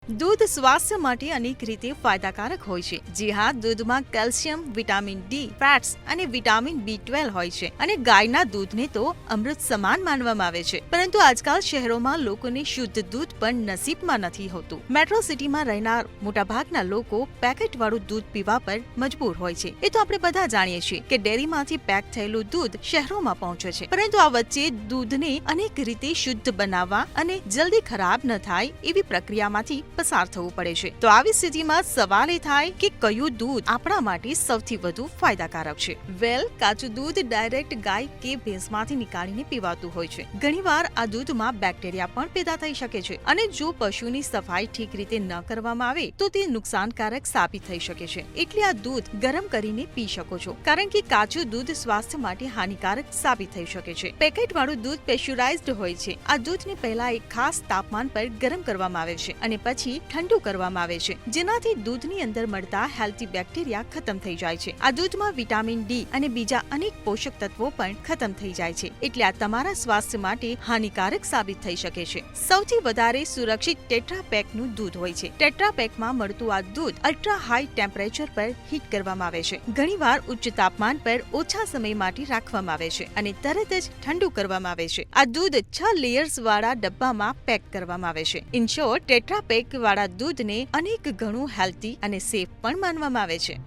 દૂધ સ્વાસ્થ્ય માટે અનેક રીતે ફાયદાકારક હોય છે. જી હા, દૂધમાં કેલ્શિયમ, વિટામિન ડી, ફેટ્સ અને વિટામિન B12 હોય છે અને ગાયના દૂધને તો અમૃત સમાન માનવામાં આવે છે. પરંતુ આજકાલ શહેરોમાં લોકોને શુદ્ધ દૂધ પણ નસીબમાં નથી હોતું. મેટ્રો સિટીમાં રહેનાર મોટાભાગના લોકો પેકેટવાળું દૂધ પીવા પર મજબૂર હોય છે. એ તો આપણે બધા જાણીએ છીએ કે ડેરીમાંથી પેક થયેલું દૂધ શહેરોમાં પહોંચે છે. પરંતુ આ વચ્ચે દૂધને અનેક રીતે શુદ્ધ બનાવવા અને જલ્દી ખરાબ ન થાય એવી પ્રક્રિયામાંથી પસાર થવું પડે છે. તો આવી સ્થિતિમાં સવાલ એ થાય કે કયું દૂધ આપણા માટે સૌથી વધુ ફાયદાકારક છે? કાચું દૂધ ડાયરેક્ટ ગાય કે ભેંસમાંથી નીકાળીને પીવાતું હોય છે. ઘણીવાર આ દૂધમાં બેક્ટેરિયા પણ પેદા થઈ શકે છે અને જો પશુની સફાઈ ઠીક રીતે ન કરવામાં આવે તો તે નુકસાનકારક સાબિત થઈ શકે છે. એટલે આ દૂધ ગરમ કરીને પી શકો છો, કારણ કે કાચું દૂધ સ્વાસ્થ્ય માટે હાનિકારક સાબિત થઈ શકે છે. પેકેટવાળું દૂધ પેસ્ચ્યુરાઇઝ્ડ હોય છે. આ દૂધને પહેલા એક ખાસ તાપમાન પર ગરમ કરવામાં આવે છે અને પછી ઠંડુ કરવામાં આવે છે, જેનાથી દૂધની અંદર મળતા હેલ્ધી બેક્ટેરિયા ખતમ થઈ જાય છે. આ દૂધમાં વિટામિન ડી અને બીજા અનેક પોષક તત્વો પણ ખતમ થઈ જાય છે. એટલે આ તમારા સ્વાસ્થ્ય માટે હાનિકારક સાબિત થઈ શકે છે. સૌથી વધારે સુરક્ષિત ટેટ્રા પેકનું દૂધ હોય છે. ટેટ્રા પેકમાં મળતું આ દૂધ અલ્ટ્રા હાઈ ટેમ્પરેચર પર હીટ કરવામાં આવે છે. ઘણીવાર ઉચ્ચ તાપમાન પર ઓછા સમય માટે રાખવામાં આવે છે અને તરત જ ઠંડુ કરવામાં આવે છે. આ દૂધ 6 લેયર્સ વાળા ડબ્બામાં પેક કરવામાં આવે છે. ઇન શોર્ટ, ટેટ્રા પેક વાળા દૂધને અનેક ગણું હેલ્ધી અને સેફ પણ માનવામાં આવે છે.